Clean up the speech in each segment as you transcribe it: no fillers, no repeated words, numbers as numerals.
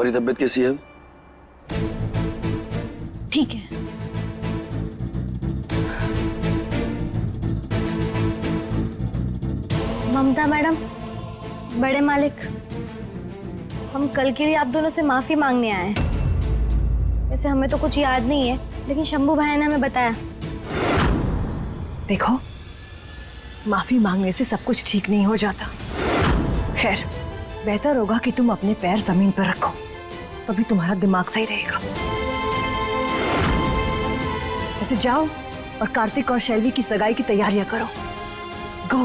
तुम्हारी तबीयत कैसी है? ठीक है। ममता मैडम, बड़े मालिक, हम कल के लिए आप दोनों से माफी मांगने आए हैं। वैसे हमें तो कुछ याद नहीं है, लेकिन शंभू भाई ने हमें बताया। देखो, माफी मांगने से सब कुछ ठीक नहीं हो जाता। खैर, बेहतर होगा कि तुम अपने पैर जमीन पर रखो, तभी तुम्हारा दिमाग सही रहेगा। ऐसे जाओ और कार्तिक और शैलवी की सगाई की तैयारियां करो। गो।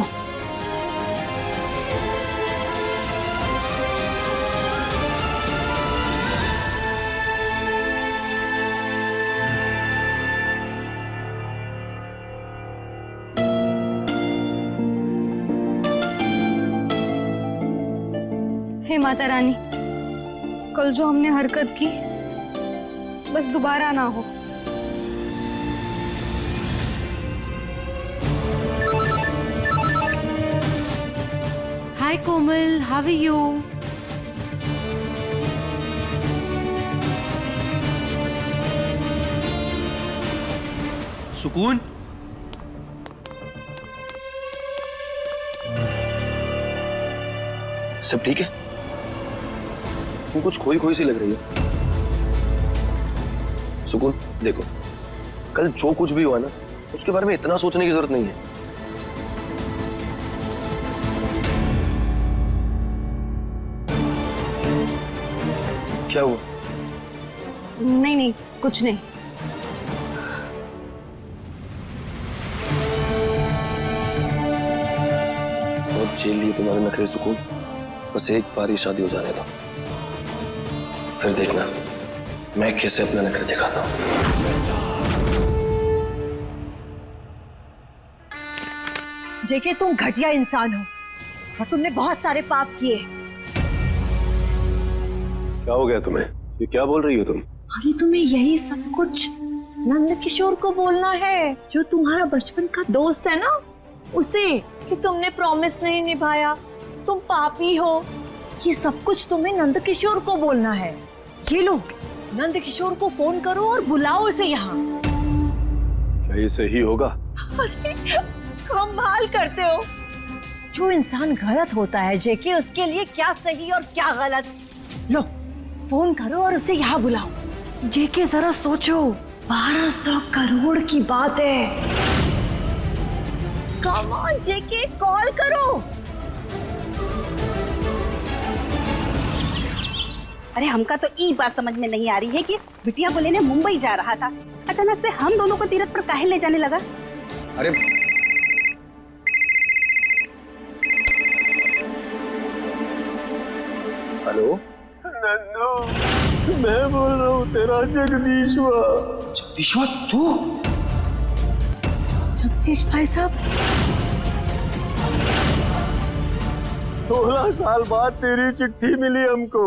हे माता रानी, कल जो हमने हरकत की बस दोबारा ना हो। Hi Komal, how are you? सुकून, सब ठीक है? तुम कुछ खोई खोई सी लग रही हो। सुकून, देखो, कल जो कुछ भी हुआ ना, उसके बारे में इतना सोचने की जरूरत नहीं है। क्या हुआ? नहीं नहीं, कुछ नहीं। बहुत झेल लिए तुम्हारे नखरे सुकून, बस एक बार ही शादी हो जाने दो, फिर देखना मैं कैसे अपना नखरे दिखाता हूँ। जेके, तुम घटिया इंसान हो और तुमने बहुत सारे पाप किए। क्या हो गया तुम्हें? ये क्या बोल रही हो तुम? अरे तुम्हें यही सब कुछ नंद किशोर को बोलना है, जो तुम्हारा बचपन का दोस्त है ना, उसे, कि तुमने प्रॉमिस नहीं निभाया, तुम पापी हो। ये सब कुछ तुम्हें नंद किशोर को बोलना है। ये लो, नंद किशोर को फोन करो और बुलाओ उसे यहाँ। क्या ये सही होगा? अरे कमाल करते हो। जो इंसान गलत होता है जेके, उसके लिए क्या सही और क्या गलत। लो, फोन करो और उसे यहाँ बुलाओ। जेके, जरा सोचो, 1200 करोड़ की बात है। कम ऑन जेके, कॉल करो। अरे हमका तो ये बात समझ में नहीं आ रही है कि बिटिया को लेने मुंबई जा रहा था, अचानक से हम दोनों को तीरथ पर काहे ले जाने लगा? अरे हेलो नंदू, मैं बोल रहा हूँ, तेरा जगदीशवा। जगदीशवा, तू? जगदीश भाई साहब, 16 साल बाद तेरी चिट्ठी मिली हमको।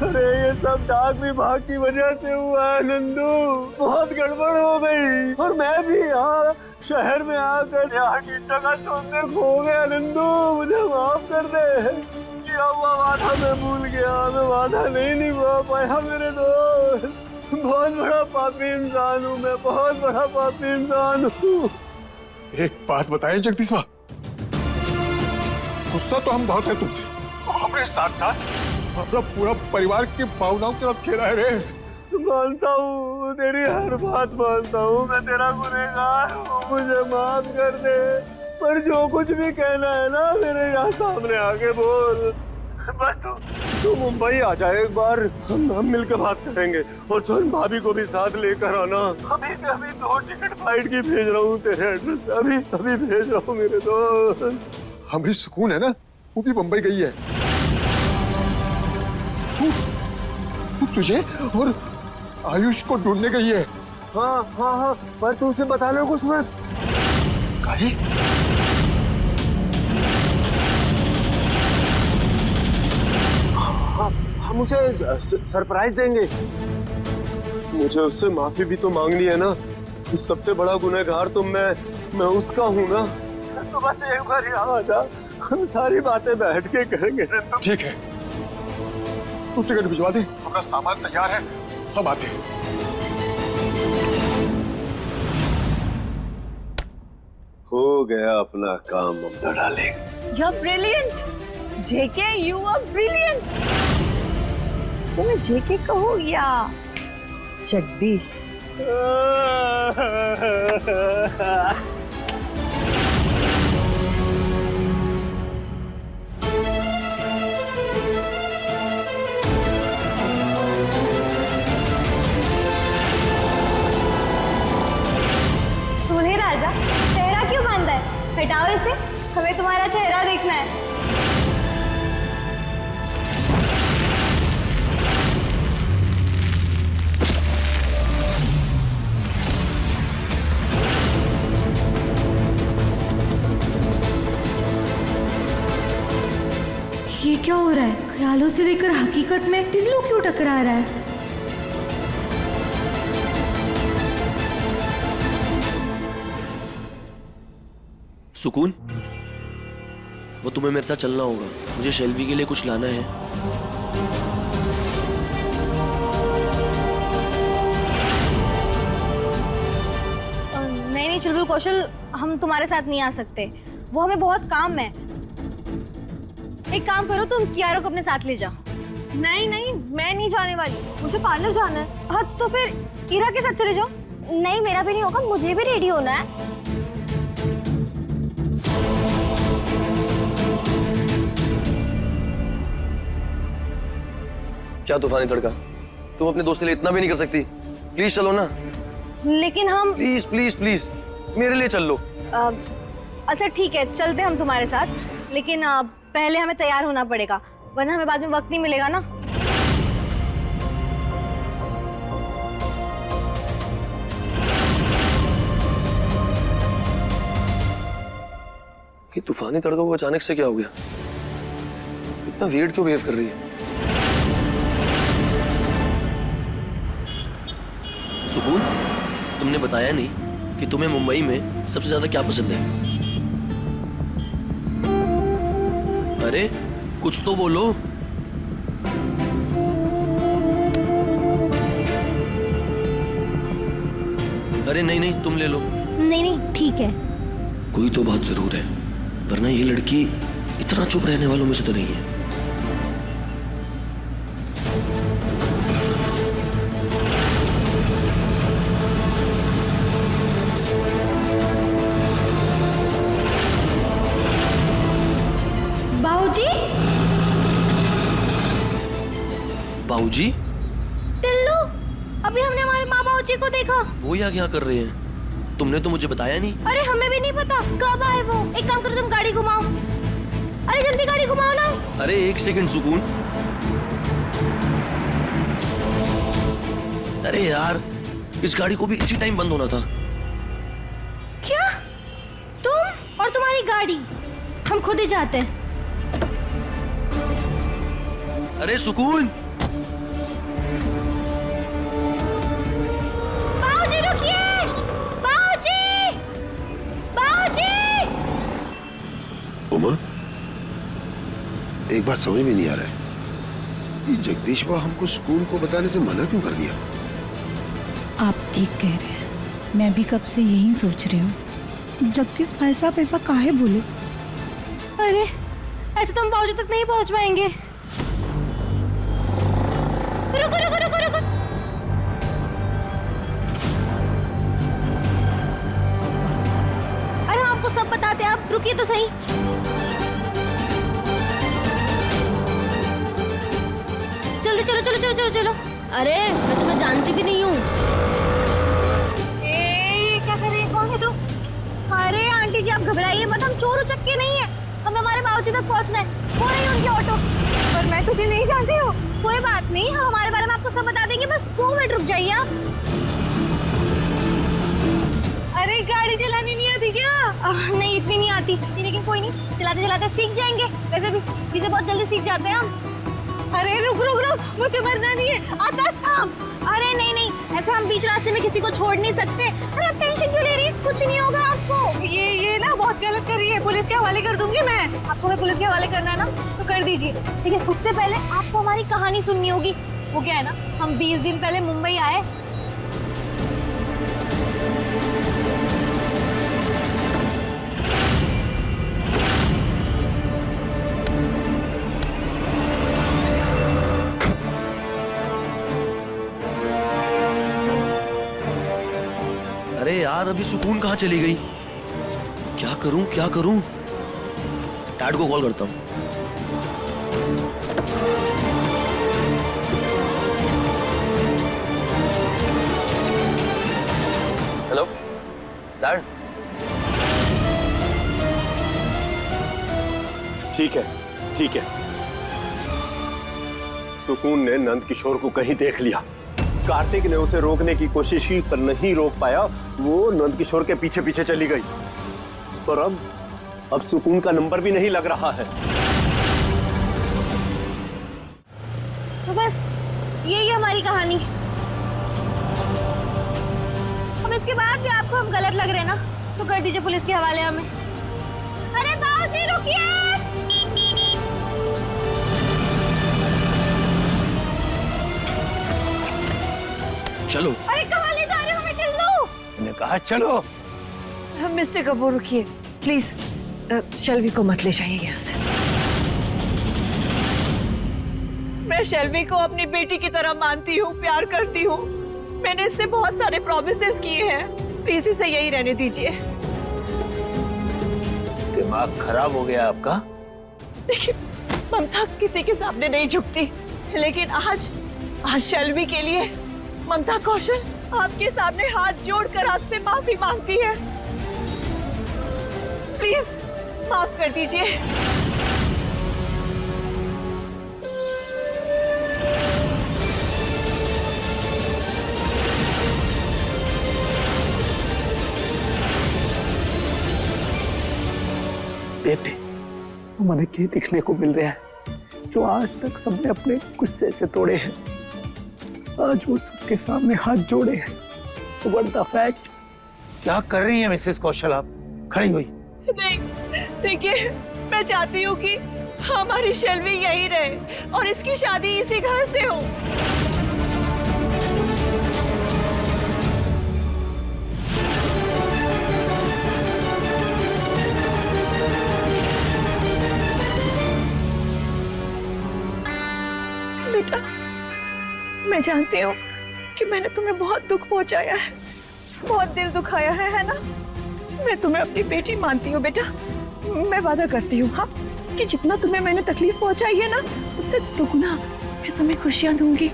अरे ये सब डाक विभाग की वजह से हुआ है नंदू, बहुत गड़बड़ हो गई। और मैं भी यहाँ शहर में आकर यहाँ की जगह ढूंढने खो गया नंदू, मुझे माफ कर दे। किया हुआ वादा मैं भूल गया, मैं वादा नहीं निभा पाया मेरे दोस्त। बहुत बड़ा पापी इंसान हूँ मैं, बहुत बड़ा पापी इंसान हूँ। एक बात बताएं जगदीशवा, गुस्सा तो हम बहुत है तुमसे, हमारे साथ साथ अपना पूरा परिवार की भावनाओं के साथ खेला है रे। मानता हूँ, तेरी हर बात मानता हूँ, मैं तेरा गुनहगार हूँ, मुझे माफ कर दे। पर जो कुछ भी कहना है ना, मेरे यहाँ सामने आके बोल। बस तू मुंबई आ जाए एक बार, हम मिलकर बात करेंगे। और सुन, भाभी को भी साथ लेकर आना। अभी 2 टिकट फ्लाइट की भेज रहा हूँ तेरे एड्रेस, अभी भेज रहा हूँ मेरे दोस्त। हमारी सुकून है ना, वो भी मुंबई गई है। वो तुझे और आयुष को ढूंढने गई है। हाँ, पर तू उसे बता लो कुछ मत। काहे? हम उसे सरप्राइज देंगे। मुझे उससे माफी भी तो मांगनी है ना, सबसे बड़ा गुनहगार तो मैं उसका हूँ ना। तो बस एक बार यहाँ आ जा, हम सारी बातें बैठ के करेंगे। ठीक है, तू टिकट भिजवा दे, हमारा सामान तैयार है, हम आते हैं। हो गया अपना काम ममता darling. You're brilliant. JK, you are brilliant. तुम्हें JK कहो या जगदीश? दूल्हे राजा, चेहरा क्यों बांधा है? हटाओ इसे, हमें तुम्हारा चेहरा देखना है। ये क्या हो रहा है? ख्यालों से लेकर हकीकत में टिल्लू क्यों टकरा रहा है? सुकून, वो तुम्हें मेरे साथ चलना होगा, मुझे शेल्वी के लिए कुछ लाना है। नहीं नहीं चुलबुल कौशल, हम तुम्हारे साथ नहीं आ सकते, वो हमें बहुत काम है। एक काम करो, तुम कियारा को अपने साथ ले जाओ। नहीं नहीं, मैं नहीं जाने वाली, मुझे पार्लर जाना है। हाँ तो फिर इरा के साथ चले जाओ। नहीं मेरा भी नहीं होगा, मुझे भी रेडी होना है। क्या तूफानी तड़का, तुम अपने दोस्त के लिए इतना भी नहीं कर सकती? प्लीज चलो ना। लेकिन हम प्लीज प्लीज प्लीज मेरे लिए चल लो। अच्छा ठीक है, चलते हम तुम्हारे साथ, लेकिन पहले हमें तैयार होना पड़ेगा, वरना हमें बाद में वक्त नहीं मिलेगा ना। ये तूफानी तड़का को अचानक से क्या हो गया? इतना वियर्ड क्यों बिहेव कर रही है? सुकून, तुमने बताया नहीं कि तुम्हें मुंबई में सबसे ज्यादा क्या पसंद है? अरे कुछ तो बोलो। अरे नहीं नहीं, तुम ले लो। नहीं नहीं ठीक है। कोई तो बात जरूर है, वरना ये लड़की इतना चुप रहने वालों में से तो नहीं है। बाबूजी, बाबूजी? टिल्लू, अभी हमने हमारे माँ बाबूजी को देखा। वो यहाँ क्या कर रहे हैं? तुमने तो मुझे बताया नहीं। अरे हमें भी नहीं पता कब आए वो। एक काम करो, तुम गाड़ी घुमाओ। अरे जल्दी गाड़ी घुमाओ ना। अरे एक सेकंड सुकून। अरे यार, इस गाड़ी को भी इसी टाइम बंद होना था। क्या? तुम और तुम्हारी गाड़ी? हम खुद ही जाते हैं। अरे सुकून, बाबूजी रुकिए! बाबूजी! बाबूजी! उमा, एक बात समझ में नहीं आ रहा है, ये जगदीश बा हमको स्कूल को बताने से मना क्यों कर दिया? आप ठीक कह रहे हैं, मैं भी कब से यही सोच रही हूँ, जगदीश भाई साहब ऐसा काहे बोले? अरे ऐसे तो हम बाबूजी तक नहीं पहुंच पाएंगे। रुको रुको रुको रुको। अरे हम आपको सब बताते हैं, आप रुकिए तो सही। जल्दी चलो चलो चलो चलो चलो। अरे मैं तुम्हें जानती भी नहीं हूँ। क्या कर रही है? कौन है तू? अरे आंटी जी आप घबराइए मत, हम चोर उचक्के नहीं है, हमें हमारे बाबूजी तक पहुंचना है। वो रही उनकी ऑटो। पर मैं तुझे नहीं जानती हूँ। कोई बात नहीं, हम हमारे बारे में आपको सब बता देंगे, बस 2 मिनट रुक जाइए आप। अरे गाड़ी चलानी नहीं आती क्या? नहीं इतनी नहीं आती, लेकिन कोई नहीं, चलाते चलाते सीख जाएंगे। वैसे भी चीजें बहुत जल्दी सीख जाते हैं हम। अरे रुक रुक रुक, मुझे मरना नहीं है, आता थाम। अरे नहीं नहीं, ऐसे हम बीच रास्ते में किसी को छोड़ नहीं सकते। अरे आप टेंशन क्यों ले रही है? कुछ नहीं होगा आपको। ये ना बहुत गलत कर रही है, पुलिस के हवाले कर दूंगी मैं। आपको मैं पुलिस के हवाले करना है ना, तो कर दीजिए। ठीक है, उससे पहले आपको हमारी कहानी सुननी होगी। वो क्या है ना, हम 20 दिन पहले मुंबई आए। अरे यार, अभी सुकून कहाँ चली गई? क्या करूं क्या करूं? डैड को कॉल करता हूं। Hello dad. ठीक है, ठीक है। सुकून ने नंद किशोर को कहीं देख लिया। कार्तिक ने उसे रोकने की कोशिश की पर नहीं रोक पाया। वो नंद किशोर के पीछे पीछे चली गई और अब सुकून का नंबर भी नहीं लग रहा है। तो बस यही है हमारी कहानी। अब इसके बाद भी आपको हम गलत लग रहे हैं ना, तो कर दीजिए पुलिस के हवाले हमें। अरे बाबूजी रुकिए। चलो। अरे कहाँ ले जा रहे हो? मैं टिल्लू। मैंने कहा चलो। मिस्टर कपूर रुकिए प्लीज, शेल्वी को मत ले जाइए यहाँ से। मैं शेल्वी को अपनी बेटी की तरह मानती हूँ, प्यार करती हूँ। मैंने इससे बहुत सारे प्रॉमिसेस किए हैं, प्लीज इसे यही रहने दीजिए। दिमाग खराब हो गया आपका? देखिए, ममता किसी के सामने नहीं झुकती, लेकिन आज शेल्वी के लिए ममता कौशल आपके सामने हाथ जोड़कर आपसे माफी मांगती है। प्लीज माफ कर दीजिए। बेटे, हमें क्या दिखने को मिल रहा है? जो आज तक सबने अपने गुस्से से तोड़े हैं, आज वो सबके सामने हाथ जोड़े हैं। तो व्हाट द फैक्ट? क्या कर रही है मिसेस कौशल? आप खड़ी हुई। नहीं, देखिए, मैं चाहती हूँ कि हमारी शेल्वी यही रहे और इसकी शादी इसी घर से हो। बेटा, मैं जानती हूँ कि मैंने तुम्हें बहुत दुख पहुंचाया है, बहुत दिल दुखाया है ना? मैं तुम्हें अपनी बेटी मानती हूँ बेटा। मैं वादा करती हूँ, हाँ, कि जितना तुम्हें मैंने तकलीफ पहुंचाई है ना, उससे दुगुना मैं तुम्हें खुशियां दूंगी।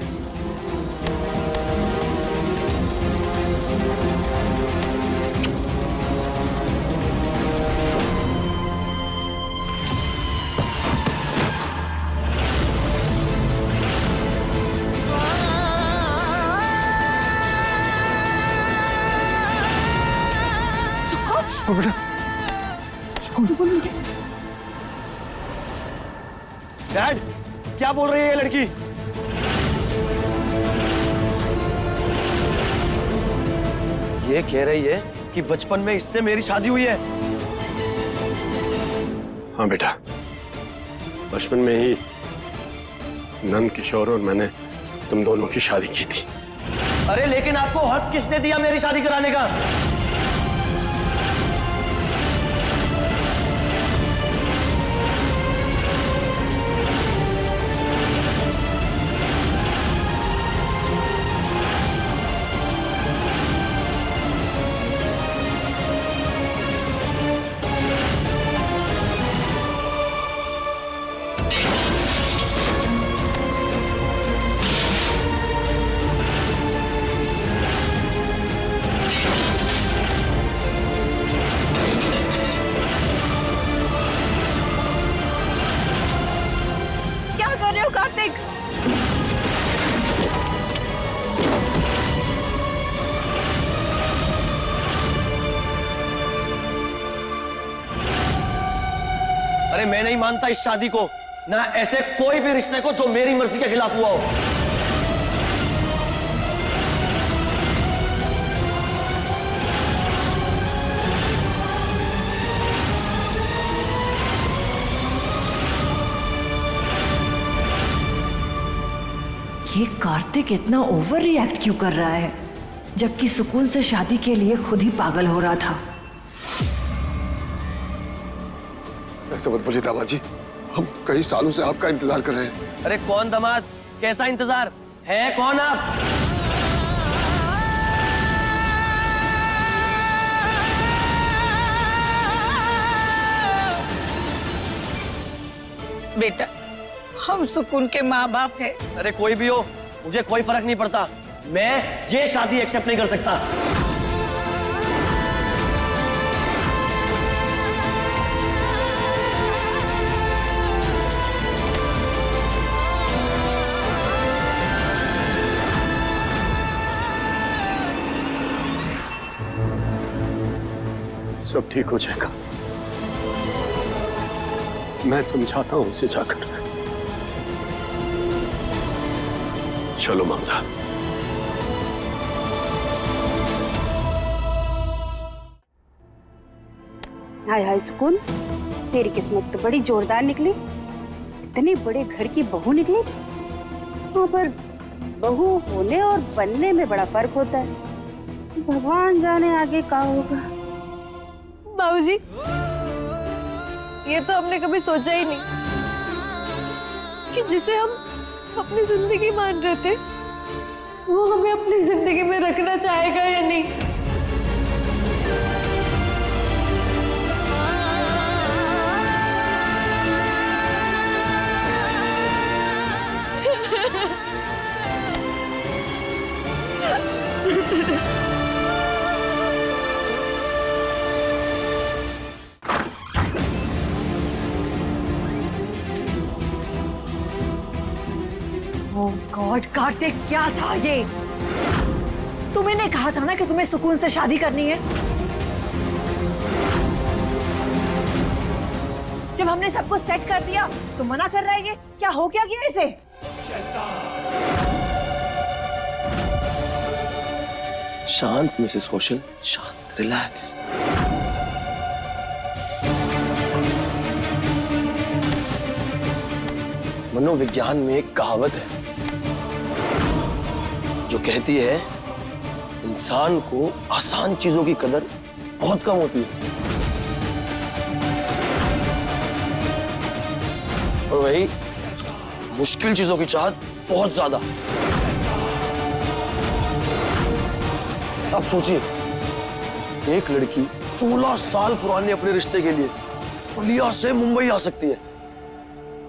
बेटा, डैड, क्या बोल रही है ये लड़की? ये कह रही है कि बचपन में इससे मेरी शादी हुई है। हाँ बेटा, बचपन में ही नंद किशोर और मैंने तुम दोनों की शादी की थी। अरे लेकिन आपको हक किसने दिया मेरी शादी कराने का? कार्तिक, अरे मैं नहीं मानता इस शादी को, ना ऐसे कोई भी रिश्ते को जो मेरी मर्जी के खिलाफ हुआ हो। ये कार्तिक इतना ओवर रिएक्ट क्यों कर रहा है, जबकि सुकून से शादी के लिए खुद ही पागल हो रहा था। ऐसे मत बोलिए दामाद जी, हम कई सालों से आपका इंतजार कर रहे हैं। अरे कौन दामाद, कैसा इंतजार है, कौन आप? बेटा, हम सुकून के माँ बाप हैं। अरे कोई भी हो, मुझे कोई फर्क नहीं पड़ता। मैं ये शादी एक्सेप्ट नहीं कर सकता। सब ठीक हो जाएगा, मैं समझाता हूं उसे जाकर। चलो ममता। हाय हाय सुकून, तेरी किस्मत तो बड़ी जोरदार निकली। इतने बड़े घर की बहू निकली। वहाँ पर बहू होने और बनने में बड़ा फर्क होता है। भगवान जाने आगे क्या होगा। बाबूजी, ये तो हमने कभी सोचा ही नहीं कि जिसे हम अपनी जिंदगी मान रहे थे, वो हमें अपनी जिंदगी में रखना चाहेगा या नहीं। ओह गॉड कार्तिक, क्या था ये? तुम्हें ने कहा था ना कि तुम्हें सुकून से शादी करनी है। जब हमने सब कुछ सेट कर दिया तो मना कर रहा है ये? क्या हो क्या गया इसे? शांत मिसेस कौशल, शांत, रिलैक्स। मनोविज्ञान में एक कहावत है जो कहती है इंसान को आसान चीजों की कदर बहुत कम होती है, और वही मुश्किल चीजों की चाहत बहुत ज्यादा। अब सोचिए, एक लड़की 16 साल पुराने अपने रिश्ते के लिए पुलिया से मुंबई आ सकती है।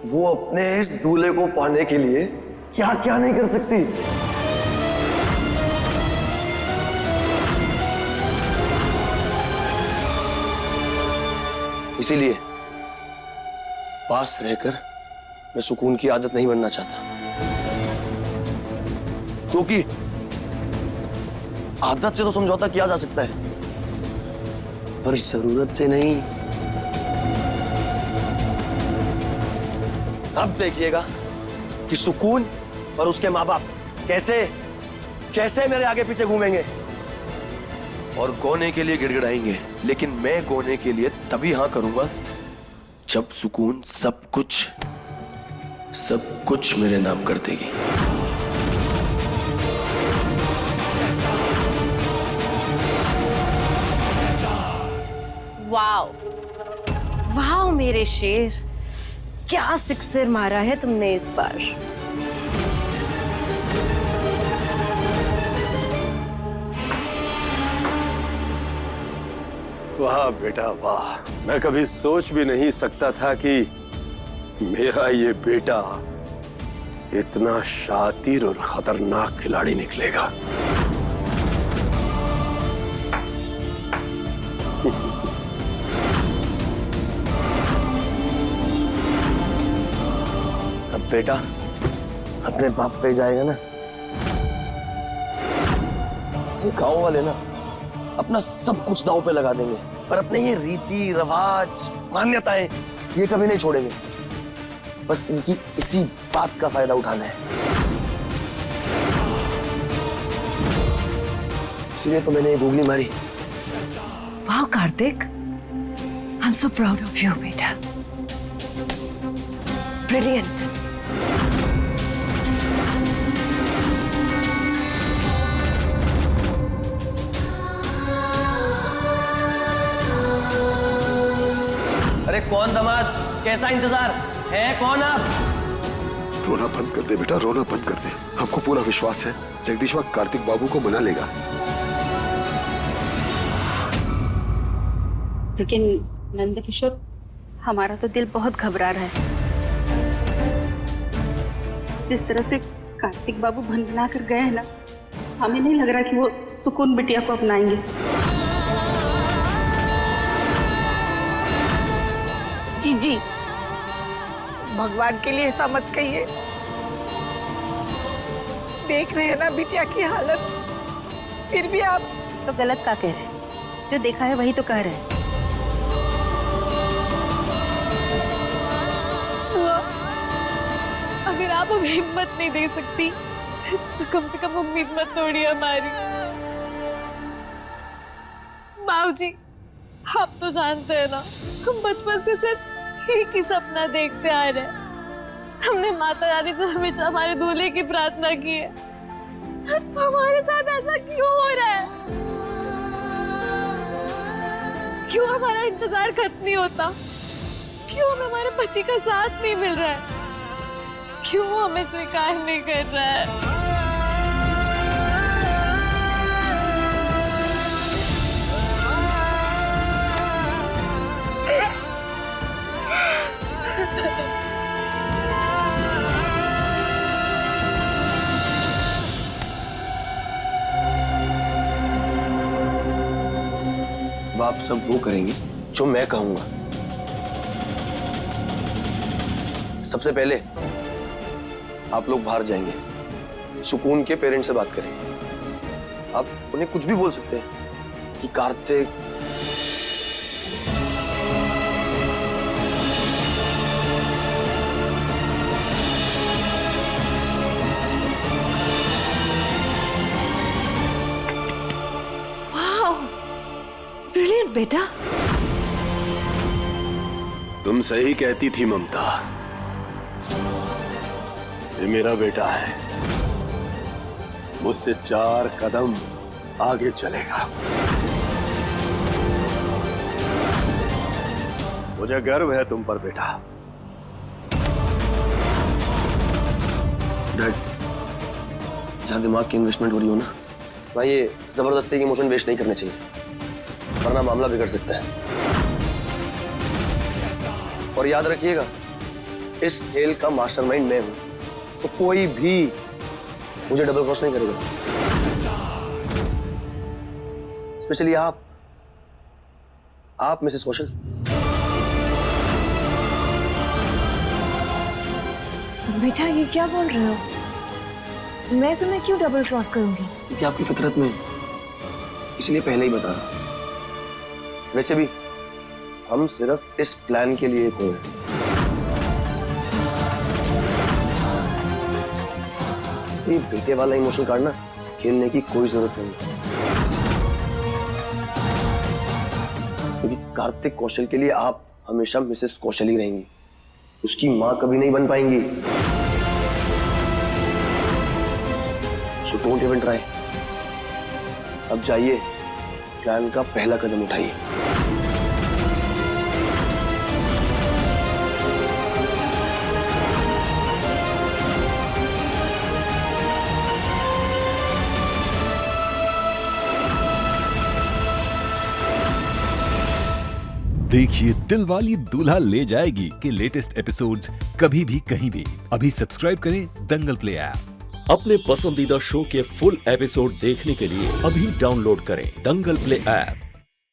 वो अपने इस दूल्हे को पाने के लिए क्या क्या नहीं कर सकती। इसीलिए पास रहकर मैं सुकून की आदत नहीं बनना चाहता, क्योंकि आदत से तो समझौता किया जा सकता है, पर जरूरत से नहीं। अब देखिएगा कि सुकून और उसके माँ बाप कैसे कैसे मेरे आगे पीछे घूमेंगे और गोने के लिए गिड़गिड़ाएंगे। लेकिन मैं गोने के लिए तभी हाँ करूंगा जब सुकून सब कुछ मेरे नाम कर देगी। वाओ वाओ मेरे शेर, क्या सिक्सर मारा है तुमने इस बार। वाह बेटा वाह, मैं कभी सोच भी नहीं सकता था कि मेरा ये बेटा इतना शातिर और खतरनाक खिलाड़ी निकलेगा। अब बेटा अपने बाप पे जाएगा ना, ये गांव वाले ना अपना सब कुछ दांव पे लगा देंगे, पर अपने ये रीति रिवाज मान्यताएं ये कभी नहीं छोड़ेंगे। बस इनकी इसी बात का फायदा उठाना है। इसलिए तो मैंने ये गूगली मारी। वाह Kartik, I am so proud of you बेटा, ब्रिलियंट। अरे कौन दामाद, कैसा इंतजार है, कौन आप? रोना बंद कर दे बेटा, रोना बंद कर दे। हमको पूरा विश्वास है जगदीशवा कार्तिक बाबू को मना लेगा। लेकिन नंदकिशोर, हमारा तो दिल बहुत घबरा रहा है। जिस तरह से कार्तिक बाबू बन बना कर गए हैं ना, हमें नहीं लग रहा कि वो सुकून बिटिया को अपनाएंगे। जीजी, भगवान के लिए ऐसा मत कहिए। देख रहे हैं ना बिटिया की हालत, फिर भी आप तो गलत का कह रहे हैं, जो देखा है वही तो कह रहे हैं। अगर आप हमें हिम्मत नहीं दे सकती तो कम से कम उम्मीद मत तोड़िए हमारी। बाबूजी, आप तो जानते हैं ना, हम बचपन से सिर्फ एक ही सपना देखते आ रहे हैं। हमने माता रानी से हमेशा हमारे दूल्हे की प्रार्थना की है, तो हमारे साथ ऐसा क्यों हो रहा है? क्यों हमारा इंतजार खत्म नहीं होता? क्यों हमें हमारे पति का साथ नहीं मिल रहा है? क्यों हमें स्वीकार नहीं कर रहा है? आप सब वो करेंगे जो मैं कहूंगा। सबसे पहले आप लोग बाहर जाएंगे, सुकून के पेरेंट्स से बात करेंगे। आप उन्हें कुछ भी बोल सकते हैं कि कार्तिक ब्रिलियंट बेटा। तुम सही कहती थी ममता, ये मेरा बेटा है, मुझसे 4 कदम आगे चलेगा। मुझे गर्व है तुम पर बेटा। डैड, जहां दिमाग की इन्वेस्टमेंट हो रही हो ना, भाई ये जबरदस्ती की इमोशन वेस्ट नहीं करने चाहिए, वरना मामला बिगड़ सकता है। और याद रखिएगा, इस खेल का मास्टरमाइंड मैं हूं, तो कोई भी मुझे डबल क्रॉस नहीं करेगा। स्पेशली आप मिसेस कौशल। बेटा, ये क्या बोल रहे हो? मैं तुम्हें क्यों डबल क्रॉस करूंगी? क्योंकि आपकी फितरत में, इसलिए पहले ही बता रहा। वैसे भी हम सिर्फ इस प्लान के लिए हुए हैं। ये बेटे वाला इमोशन काटना खेलने की कोई जरूरत नहीं, क्योंकि कार्तिक कौशल के लिए आप हमेशा मिसेस कौशल ही रहेंगी, उसकी मां कभी नहीं बन पाएंगी। So don't even try. अब जाइए, प्लान का पहला कदम उठाइए। देखिए दिलवाली दूल्हा ले जाएगी के लेटेस्ट एपिसोड्स कभी भी कहीं भी। अभी सब्सक्राइब करें दंगल प्ले ऐप। अपने पसंदीदा शो के फुल एपिसोड देखने के लिए अभी डाउनलोड करें दंगल प्ले ऐप।